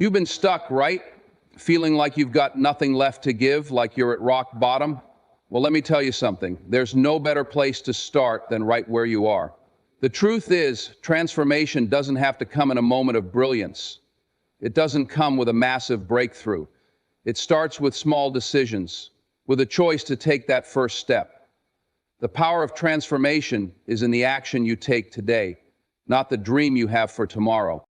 You've been stuck, right? Feeling like you've got nothing left to give, like you're at rock bottom? Well, let me tell you something. There's no better place to start than right where you are. The truth is, transformation doesn't have to come in a moment of brilliance. It doesn't come with a massive breakthrough. It starts with small decisions, with a choice to take that first step. The power of transformation is in the action you take today, not the dream you have for tomorrow.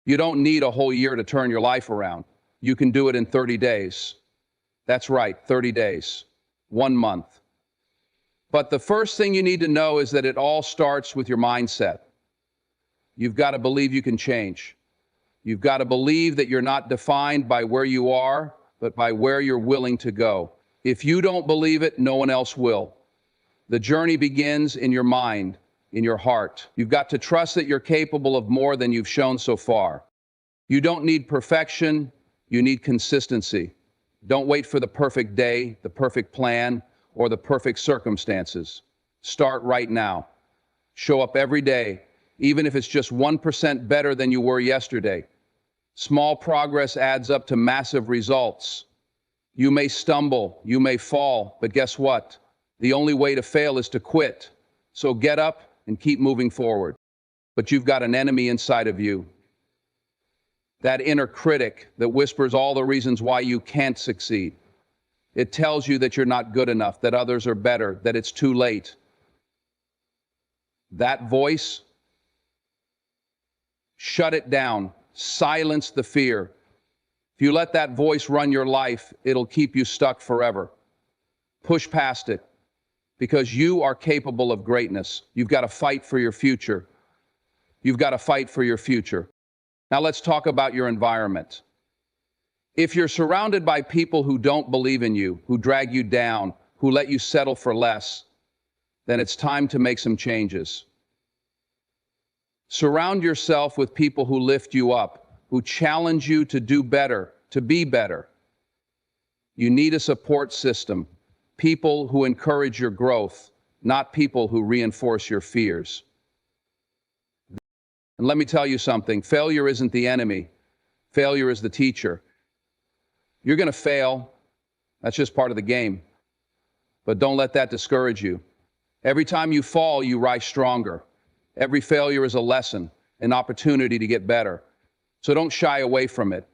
You don't need a whole year to turn your life around. You can do it in 30 days. That's right, 30 days, 1 month. But the first thing you need to know is that it all starts with your mindset. You've got to believe you can change. You've got to believe that you're not defined by where you are, but by where you're willing to go. If you don't believe it, no one else will. The journey begins in your mind, in your heart. You've got to trust that you're capable of more than you've shown so far. You don't need perfection, you need consistency. Don't wait for the perfect day, the perfect plan, or the perfect circumstances. Start right now. Show up every day, even if it's just 1% better than you were yesterday. Small progress adds up to massive results. You may stumble, you may fall, but guess what? The only way to fail is to quit. So get up and keep moving forward. But you've got an enemy inside of you. That inner critic that whispers all the reasons why you can't succeed. It tells you that you're not good enough, that others are better, that it's too late. That voice, shut it down. Silence the fear. If you let that voice run your life, it'll keep you stuck forever. Push past it, because you are capable of greatness. You've got to fight for your future. You've got to fight for your future. Now let's talk about your environment. If you're surrounded by people who don't believe in you, who drag you down, who let you settle for less, then it's time to make some changes. Surround yourself with people who lift you up, who challenge you to do better, to be better. You need a support system, people who encourage your growth, not people who reinforce your fears. And let me tell you something, failure isn't the enemy. Failure is the teacher. You're going to fail. That's just part of the game. But don't let that discourage you. Every time you fall, you rise stronger. Every failure is a lesson, an opportunity to get better. So don't shy away from it.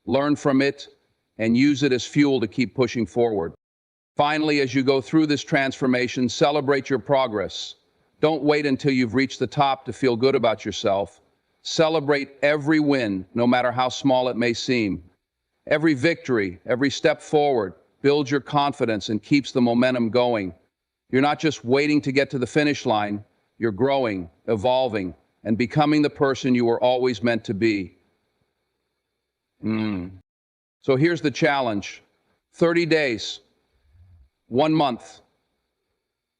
Learn from it and use it as fuel to keep pushing forward. Finally, as you go through this transformation, celebrate your progress. Don't wait until you've reached the top to feel good about yourself. Celebrate every win, no matter how small it may seem. Every victory, every step forward, builds your confidence and keeps the momentum going. You're not just waiting to get to the finish line, you're growing, evolving, and becoming the person you were always meant to be. So here's the challenge. 30 days, 1 month.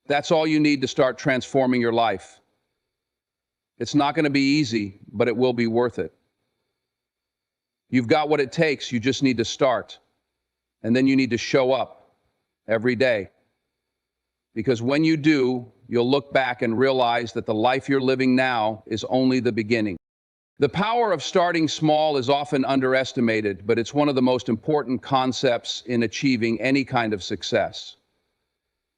That's all you need to start transforming your life. It's not going to be easy, but it will be worth it. You've got what it takes, you just need to start. And then you need to show up every day. Because when you do, you'll look back and realize that the life you're living now is only the beginning. The power of starting small is often underestimated, but it's one of the most important concepts in achieving any kind of success.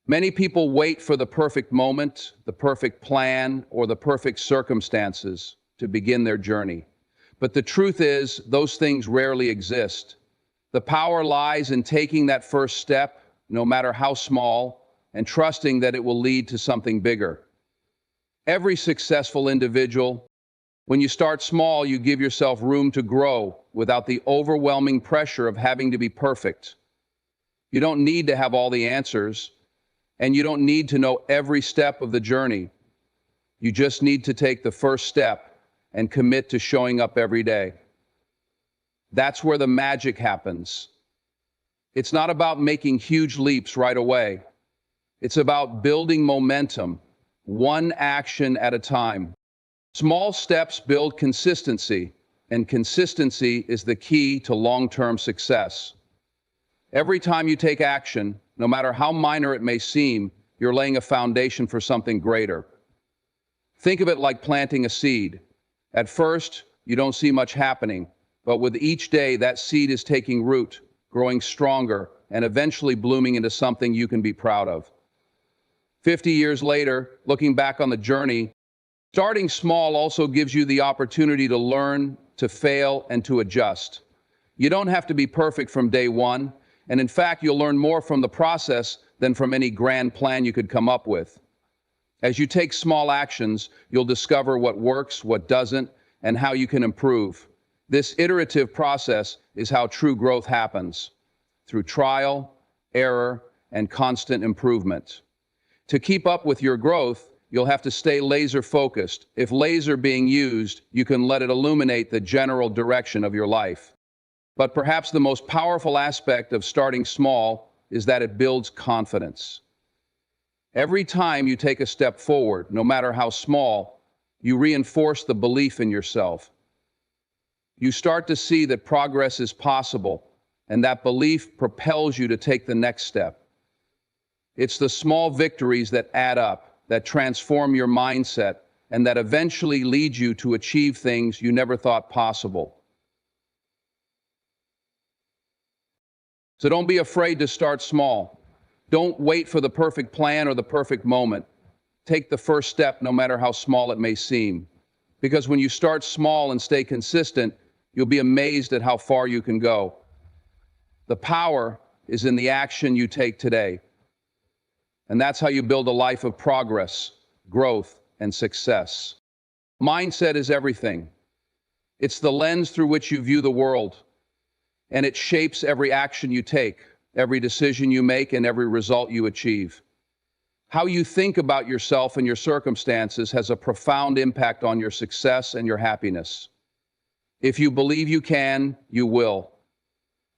Many people wait for the perfect moment, the perfect plan, or the perfect circumstances to begin their journey. But the truth is, those things rarely exist. The power lies in taking that first step, no matter how small, and trusting that it will lead to something bigger. Every successful individual, when you start small, you give yourself room to grow without the overwhelming pressure of having to be perfect. You don't need to have all the answers, and you don't need to know every step of the journey. You just need to take the first step and commit to showing up every day. That's where the magic happens. It's not about making huge leaps right away. It's about building momentum, one action at a time. Small steps build consistency, and consistency is the key to long-term success. Every time you take action, no matter how minor it may seem, you're laying a foundation for something greater. Think of it like planting a seed. At first, you don't see much happening, But with each day, that seed is taking root, growing stronger, and eventually blooming into something you can be proud of. 50 years later, looking back on the journey, starting small also gives you the opportunity to learn, to fail, and to adjust. You don't have to be perfect from day one, and in fact, you'll learn more from the process than from any grand plan you could come up with. As you take small actions, you'll discover what works, what doesn't, and how you can improve. This iterative process is how true growth happens, through trial, error, and constant improvement. To keep up with your growth, you'll have to stay laser focused. If laser being used, you can let it illuminate the general direction of your life. But perhaps the most powerful aspect of starting small is that it builds confidence. Every time you take a step forward, no matter how small, you reinforce the belief in yourself. You start to see that progress is possible, and that belief propels you to take the next step. It's the small victories that add up, that transform your mindset, and that eventually lead you to achieve things you never thought possible. So don't be afraid to start small. Don't wait for the perfect plan or the perfect moment. Take the first step, no matter how small it may seem. Because when you start small and stay consistent, you'll be amazed at how far you can go. The power is in the action you take today. And that's how you build a life of progress, growth, and success. Mindset is everything. It's the lens through which you view the world, and it shapes every action you take, every decision you make, and every result you achieve. How you think about yourself and your circumstances has a profound impact on your success and your happiness. If you believe you can, you will.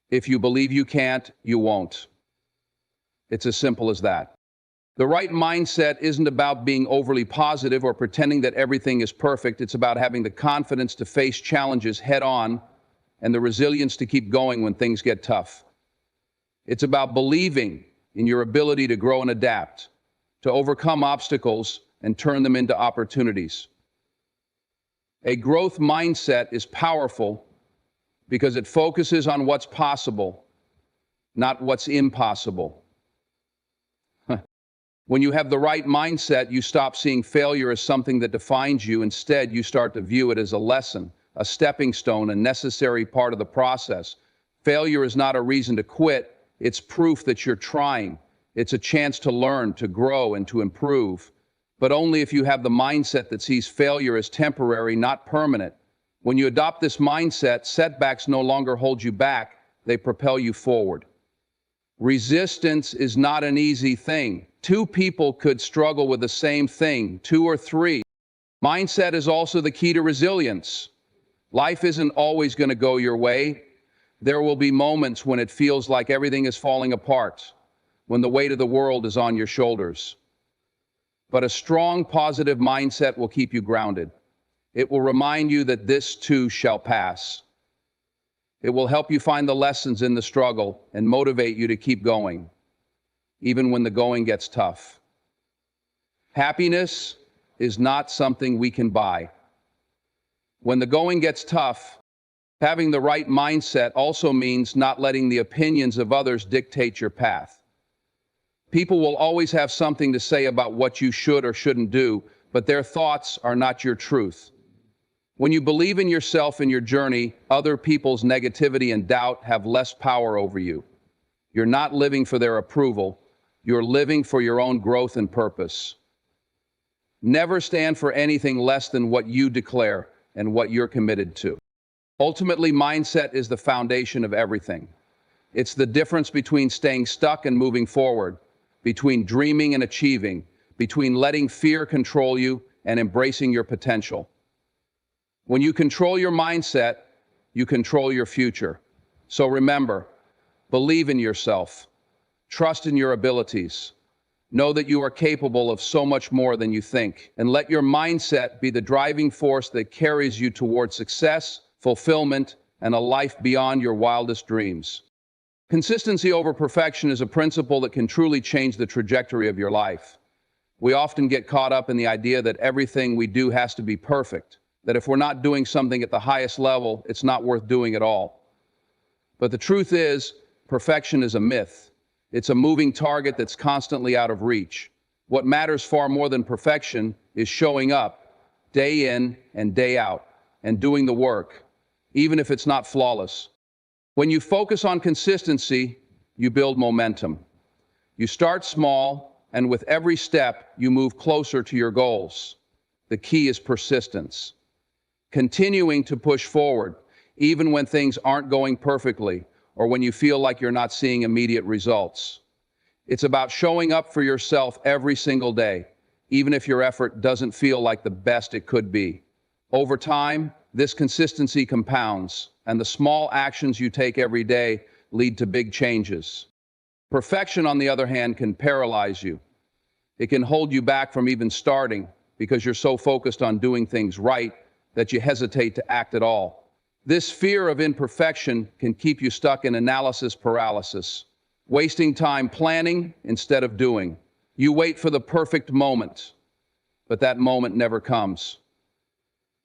If you believe you can't, you won't. It's as simple as that. The right mindset isn't about being overly positive or pretending that everything is perfect. It's about having the confidence to face challenges head on and the resilience to keep going when things get tough. It's about believing in your ability to grow and adapt, to overcome obstacles and turn them into opportunities. A growth mindset is powerful because it focuses on what's possible, not what's impossible. When you have the right mindset, you stop seeing failure as something that defines you. Instead, you start to view it as a lesson, a stepping stone, a necessary part of the process. Failure is not a reason to quit. It's proof that you're trying. It's a chance to learn, to grow, and to improve. But only if you have the mindset that sees failure as temporary, not permanent. When you adopt this mindset, setbacks no longer hold you back. They propel you forward. Resistance is not an easy thing. Two people could struggle with the same thing, 2 or 3. Mindset is also the key to resilience. Life isn't always going to go your way. There will be moments when it feels like everything is falling apart, when the weight of the world is on your shoulders. But a strong, positive mindset will keep you grounded. It will remind you that this too shall pass. It will help you find the lessons in the struggle and motivate you to keep going, even when the going gets tough. Happiness is not something we can buy. When the going gets tough, having the right mindset also means not letting the opinions of others dictate your path. People will always have something to say about what you should or shouldn't do, but their thoughts are not your truth. When you believe in yourself and your journey, other people's negativity and doubt have less power over you. You're not living for their approval. You're living for your own growth and purpose. Never stand for anything less than what you declare and what you're committed to. Ultimately, mindset is the foundation of everything. It's the difference between staying stuck and moving forward, between dreaming and achieving, between letting fear control you and embracing your potential. When you control your mindset, you control your future. So remember, believe in yourself, trust in your abilities, know that you are capable of so much more than you think, and let your mindset be the driving force that carries you toward success, fulfillment, and a life beyond your wildest dreams. Consistency over perfection is a principle that can truly change the trajectory of your life. We often get caught up in the idea that everything we do has to be perfect. that if we're not doing something at the highest level, it's not worth doing at all. But the truth is, perfection is a myth. It's a moving target that's constantly out of reach. What matters far more than perfection is showing up day in and day out and doing the work, even if it's not flawless. When you focus on consistency, you build momentum. You start small, and with every step, you move closer to your goals. The key is persistence. Continuing to push forward, even when things aren't going perfectly or when you feel like you're not seeing immediate results. It's about showing up for yourself every single day, even if your effort doesn't feel like the best it could be. Over time, this consistency compounds, and the small actions you take every day lead to big changes. Perfection, on the other hand, can paralyze you. It can hold you back from even starting because you're so focused on doing things right that you hesitate to act at all. This fear of imperfection can keep you stuck in analysis paralysis, wasting time planning instead of doing. You wait for the perfect moment, but that moment never comes.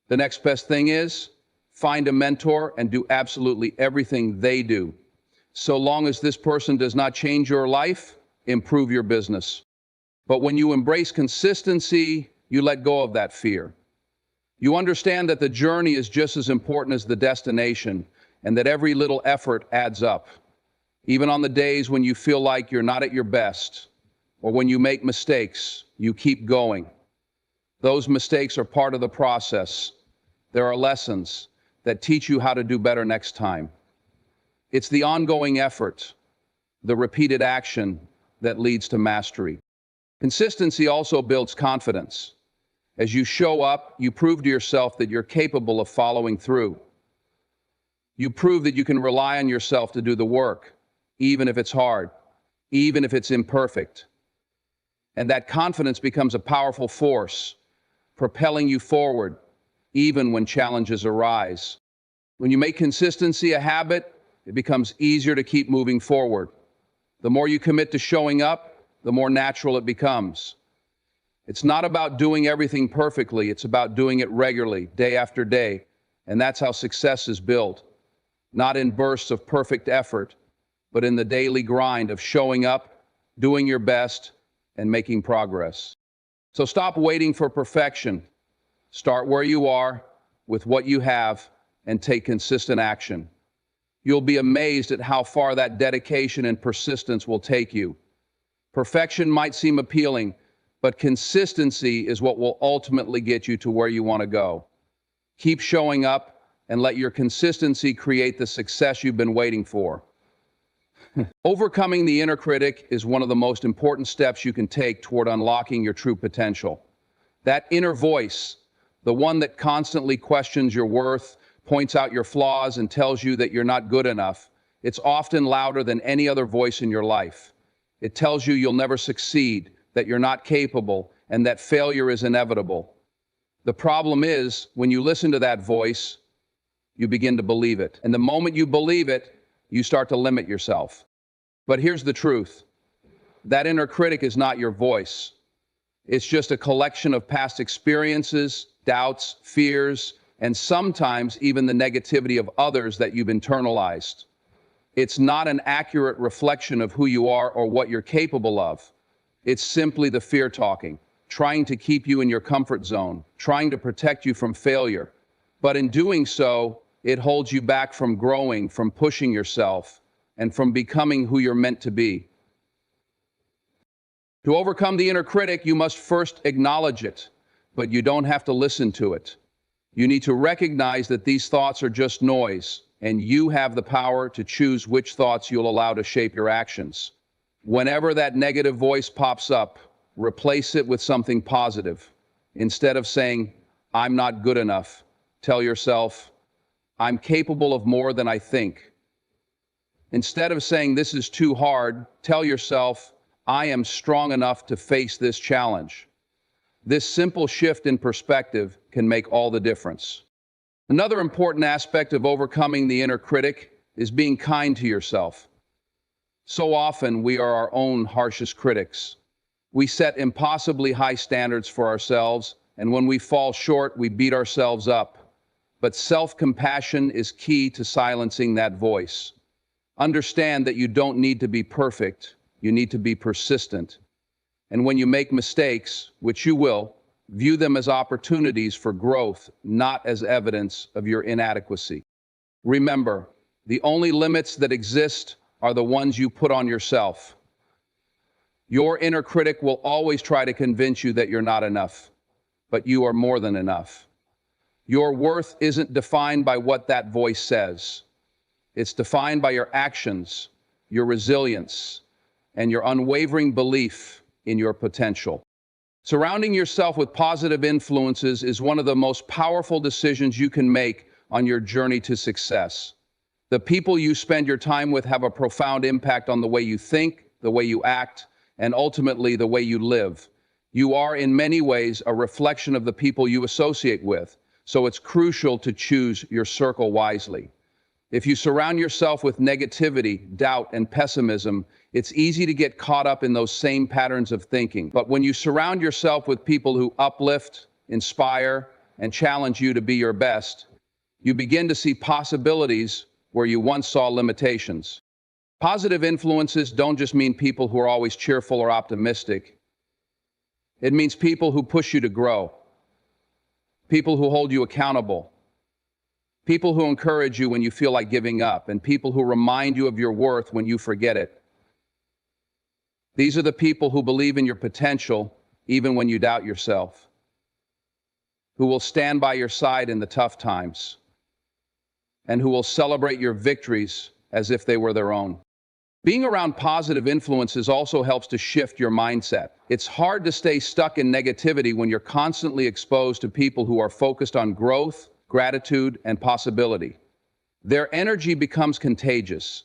The next best thing is find a mentor and do absolutely everything they do. So long as this person does not change your life, improve your business. But when you embrace consistency, you let go of that fear. You understand that the journey is just as important as the destination, and that every little effort adds up. Even on the days when you feel like you're not at your best, or when you make mistakes, you keep going. Those mistakes are part of the process. There are lessons that teach you how to do better next time. It's the ongoing effort, the repeated action that leads to mastery. Consistency also builds confidence. As you show up, you prove to yourself that you're capable of following through. You prove that you can rely on yourself to do the work, even if it's hard, even if it's imperfect. And that confidence becomes a powerful force, propelling you forward, even when challenges arise. When you make consistency a habit, it becomes easier to keep moving forward. The more you commit to showing up, the more natural it becomes. It's not about doing everything perfectly, it's about doing it regularly, day after day. And that's how success is built. Not in bursts of perfect effort, but in the daily grind of showing up, doing your best, and making progress. So stop waiting for perfection. Start where you are, with what you have, and take consistent action. You'll be amazed at how far that dedication and persistence will take you. Perfection might seem appealing, but consistency is what will ultimately get you to where you want to go. Keep showing up and let your consistency create the success you've been waiting for. Overcoming the inner critic is one of the most important steps you can take toward unlocking your true potential. That inner voice, the one that constantly questions your worth, points out your flaws, and tells you that you're not good enough, it's often louder than any other voice in your life. It tells you you'll never succeed, that you're not capable, and that failure is inevitable. The problem is, when you listen to that voice, you begin to believe it. And the moment you believe it, you start to limit yourself. But here's the truth. That inner critic is not your voice. It's just a collection of past experiences, doubts, fears, and sometimes even the negativity of others that you've internalized. It's not an accurate reflection of who you are or what you're capable of. It's simply the fear talking, trying to keep you in your comfort zone, trying to protect you from failure. But in doing so, it holds you back from growing, from pushing yourself, and from becoming who you're meant to be. To overcome the inner critic, you must first acknowledge it, but you don't have to listen to it. You need to recognize that these thoughts are just noise, and you have the power to choose which thoughts you'll allow to shape your actions. Whenever that negative voice pops up, replace it with something positive. Instead of saying, "I'm not good enough," tell yourself, "I'm capable of more than I think." Instead of saying, "This is too hard," tell yourself, "I am strong enough to face this challenge." This simple shift in perspective can make all the difference. Another important aspect of overcoming the inner critic is being kind to yourself. So often we are our own harshest critics. We set impossibly high standards for ourselves and when we fall short, we beat ourselves up. But self-compassion is key to silencing that voice. Understand that you don't need to be perfect, you need to be persistent. And when you make mistakes, which you will, view them as opportunities for growth, not as evidence of your inadequacy. Remember, the only limits that exist are the ones you put on yourself. Your inner critic will always try to convince you that you're not enough, but you are more than enough. Your worth isn't defined by what that voice says. It's defined by your actions, your resilience, and your unwavering belief in your potential. Surrounding yourself with positive influences is one of the most powerful decisions you can make on your journey to success. The people you spend your time with have a profound impact on the way you think, the way you act, and ultimately the way you live. You are in many ways a reflection of the people you associate with, so it's crucial to choose your circle wisely. If you surround yourself with negativity, doubt, and pessimism, it's easy to get caught up in those same patterns of thinking. But when you surround yourself with people who uplift, inspire, and challenge you to be your best, you begin to see possibilities where you once saw limitations. Positive influences don't just mean people who are always cheerful or optimistic. It means people who push you to grow, people who hold you accountable, people who encourage you when you feel like giving up, and people who remind you of your worth when you forget it. These are the people who believe in your potential even when you doubt yourself, who will stand by your side in the tough times, and who will celebrate your victories as if they were their own. Being around positive influences also helps to shift your mindset. It's hard to stay stuck in negativity when you're constantly exposed to people who are focused on growth, gratitude, and possibility. Their energy becomes contagious.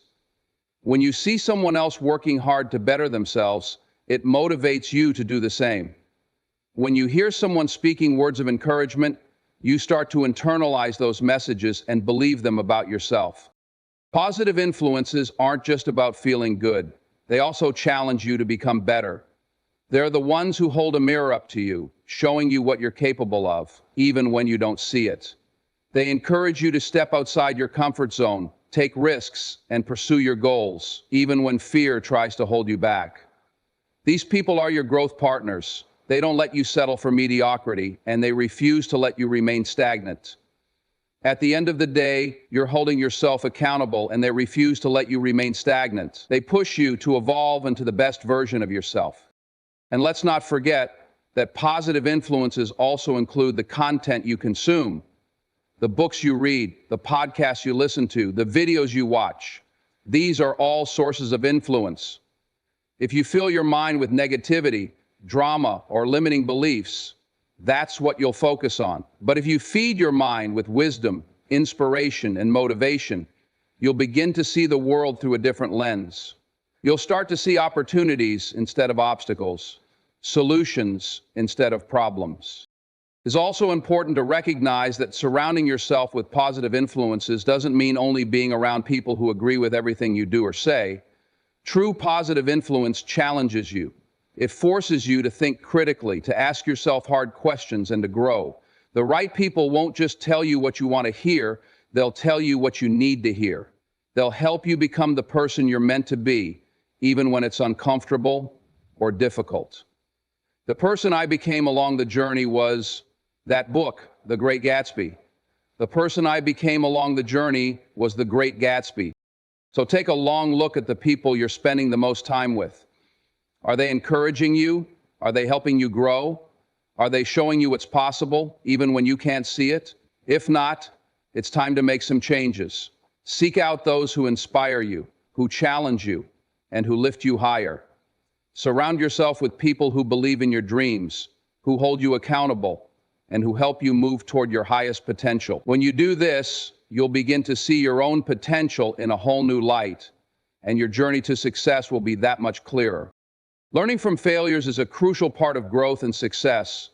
When you see someone else working hard to better themselves, it motivates you to do the same. When you hear someone speaking words of encouragement, you start to internalize those messages and believe them about yourself. Positive influences aren't just about feeling good. They also challenge you to become better. They're the ones who hold a mirror up to you, showing you what you're capable of, even when you don't see it. They encourage you to step outside your comfort zone, take risks, and pursue your goals, even when fear tries to hold you back. These people are your growth partners. They don't let you settle for mediocrity, and they refuse to let you remain stagnant. At the end of the day, you're holding yourself accountable, and they refuse to let you remain stagnant. They push you to evolve into the best version of yourself. And let's not forget that positive influences also include the content you consume, the books you read, the podcasts you listen to, the videos you watch. These are all sources of influence. If you fill your mind with negativity, drama, or limiting beliefs, that's what you'll focus on. But if you feed your mind with wisdom, inspiration, and motivation, you'll begin to see the world through a different lens. You'll start to see opportunities instead of obstacles, solutions instead of problems. It's also important to recognize that surrounding yourself with positive influences doesn't mean only being around people who agree with everything you do or say. True positive influence challenges you. It forces you to think critically, to ask yourself hard questions, and to grow. The right people won't just tell you what you want to hear, they'll tell you what you need to hear. They'll help you become the person you're meant to be, even when it's uncomfortable or difficult. The person I became along the journey was that book, The Great Gatsby. The person I became along the journey was the Great Gatsby. So take a long look at the people you're spending the most time with. Are they encouraging you? Are they helping you grow? Are they showing you what's possible, even when you can't see it? If not, it's time to make some changes. Seek out those who inspire you, who challenge you, and who lift you higher. Surround yourself with people who believe in your dreams, who hold you accountable, and who help you move toward your highest potential. When you do this, you'll begin to see your own potential in a whole new light, and your journey to success will be that much clearer. Learning from failures is a crucial part of growth and success.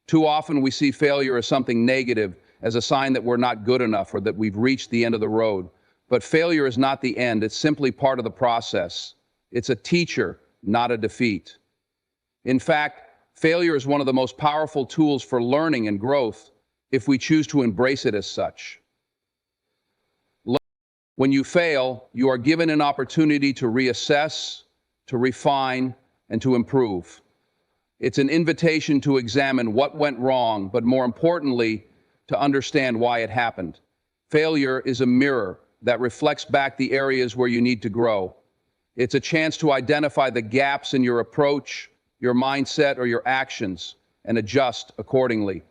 Too often we see failure as something negative, as a sign that we're not good enough or that we've reached the end of the road. But failure is not the end, it's simply part of the process. It's a teacher, not a defeat. In fact, Failure is one of the most powerful tools for learning and growth if we choose to embrace it as such. When you fail, you are given an opportunity to reassess, to refine, and to improve. It's an invitation to examine what went wrong, but more importantly, to understand why it happened. Failure is a mirror that reflects back the areas where you need to grow. It's a chance to identify the gaps in your approach, your mindset, or your actions, and adjust accordingly.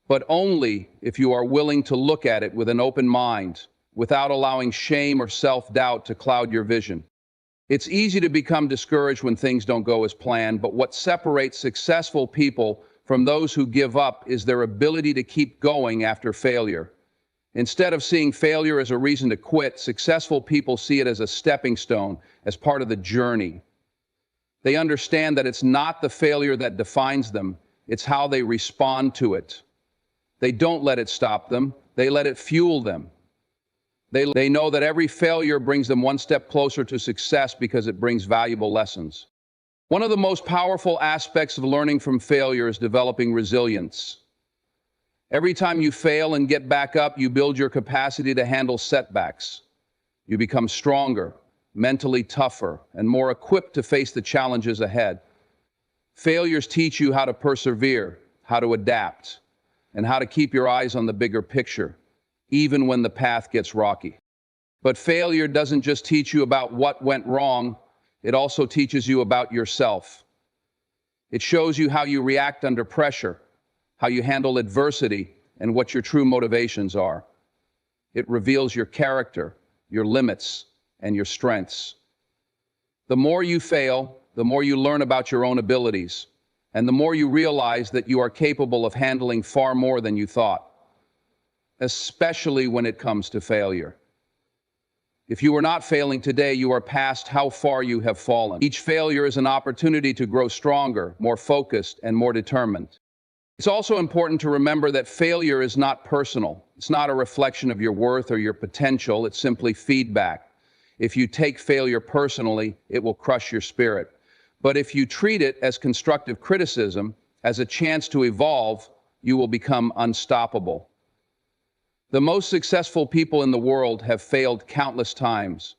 But only if you are willing to look at it with an open mind, without allowing shame or self-doubt to cloud your vision. It's easy to become discouraged when things don't go as planned, but what separates successful people from those who give up is their ability to keep going after failure. Instead of seeing failure as a reason to quit, successful people see it as a stepping stone, as part of the journey. They understand that it's not the failure that defines them, it's how they respond to it. They don't let it stop them, they let it fuel them. They know that every failure brings them one step closer to success because it brings valuable lessons. One of the most powerful aspects of learning from failure is developing resilience. Every time you fail and get back up, you build your capacity to handle setbacks. You become stronger, mentally tougher, and more equipped to face the challenges ahead. Failures teach you how to persevere, how to adapt, and how to keep your eyes on the bigger picture, even when the path gets rocky. But failure doesn't just teach you about what went wrong, it also teaches you about yourself. It shows you how you react under pressure, how you handle adversity, and what your true motivations are. It reveals your character, your limits, and your strengths. The more you fail, the more you learn about your own abilities, and the more you realize that you are capable of handling far more than you thought, especially when it comes to failure. If you are not failing today, you are past how far you have fallen. Each failure is an opportunity to grow stronger, more focused, and more determined. It's also important to remember that failure is not personal. It's not a reflection of your worth or your potential. It's simply feedback. If you take failure personally, it will crush your spirit. But if you treat it as constructive criticism, as a chance to evolve, you will become unstoppable. The most successful people in the world have failed countless times.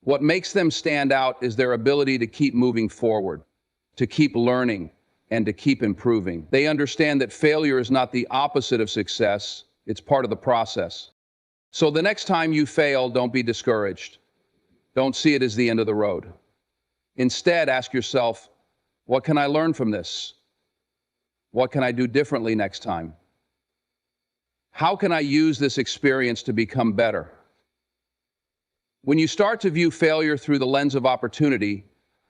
What makes them stand out is their ability to keep moving forward, to keep learning, and to keep improving. They understand that failure is not the opposite of success, it's part of the process. So the next time you fail, don't be discouraged. Don't see it as the end of the road. Instead, ask yourself, what can I learn from this? What can I do differently next time? How can I use this experience to become better? When you start to view failure through the lens of opportunity,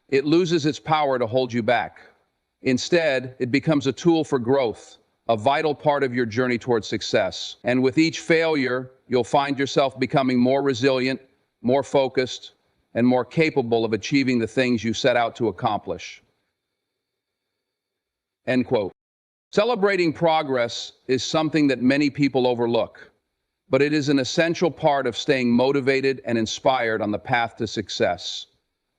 it loses its power to hold you back. Instead, it becomes a tool for growth, a vital part of your journey towards success. And with each failure, you'll find yourself becoming more resilient, more focused, and more capable of achieving the things you set out to accomplish. End quote. Celebrating progress is something that many people overlook, but it is an essential part of staying motivated and inspired on the path to success.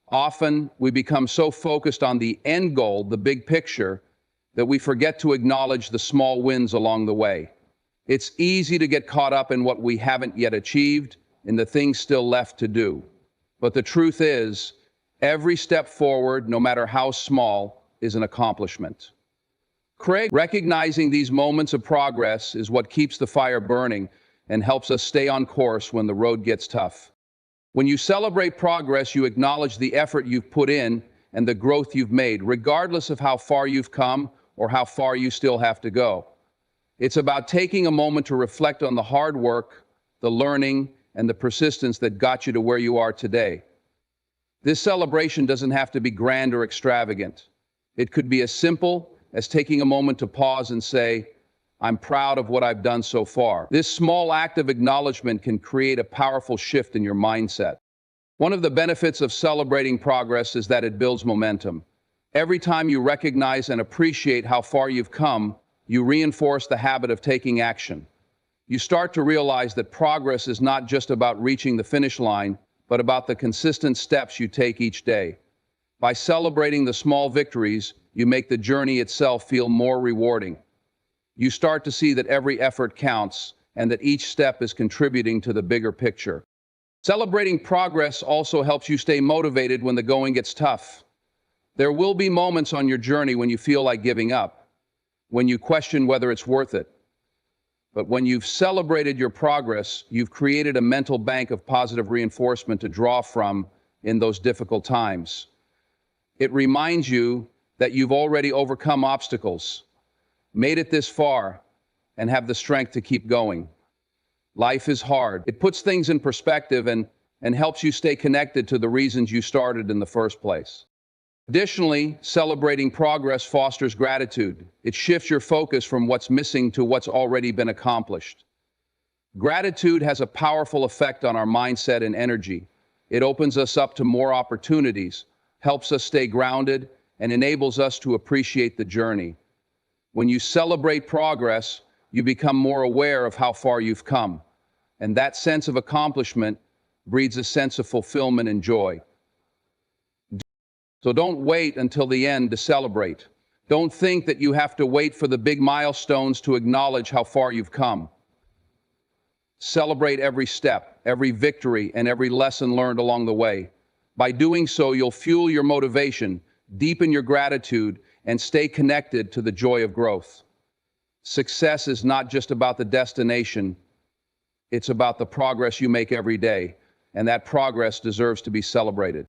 Often, we become so focused on the end goal, the big picture, that we forget to acknowledge the small wins along the way. It's easy to get caught up in what we haven't yet achieved, in the things still left to do. But the truth is, every step forward, no matter how small, is an accomplishment. Critic, recognizing these moments of progress is what keeps the fire burning and helps us stay on course when the road gets tough. When you celebrate progress, you acknowledge the effort you've put in and the growth you've made, regardless of how far you've come or how far you still have to go. It's about taking a moment to reflect on the hard work, the learning, and the persistence that got you to where you are today. This celebration doesn't have to be grand or extravagant. It could be as simple as taking a moment to pause and say, I'm proud of what I've done so far. This small act of acknowledgement can create a powerful shift in your mindset. One of the benefits of celebrating progress is that it builds momentum. Every time you recognize and appreciate how far you've come, you reinforce the habit of taking action. You start to realize that progress is not just about reaching the finish line, but about the consistent steps you take each day. By celebrating the small victories, you make the journey itself feel more rewarding. You start to see that every effort counts and that each step is contributing to the bigger picture. Celebrating progress also helps you stay motivated when the going gets tough. There will be moments on your journey when you feel like giving up, when you question whether it's worth it. But when you've celebrated your progress, you've created a mental bank of positive reinforcement to draw from in those difficult times. It reminds you that you've already overcome obstacles, made it this far, and have the strength to keep going. Life is hard. It puts things in perspective and helps you stay connected to the reasons you started in the first place. Additionally, celebrating progress fosters gratitude. It shifts your focus from what's missing to what's already been accomplished. Gratitude has a powerful effect on our mindset and energy. It opens us up to more opportunities, helps us stay grounded, and enables us to appreciate the journey. When you celebrate progress, you become more aware of how far you've come, and that sense of accomplishment breeds a sense of fulfillment and joy. So don't wait until the end to celebrate. Don't think that you have to wait for the big milestones to acknowledge how far you've come. Celebrate every step, every victory, and every lesson learned along the way. By doing so, you'll fuel your motivation, deepen your gratitude, and stay connected to the joy of growth. Success is not just about the destination, it's about the progress you make every day, and that progress deserves to be celebrated.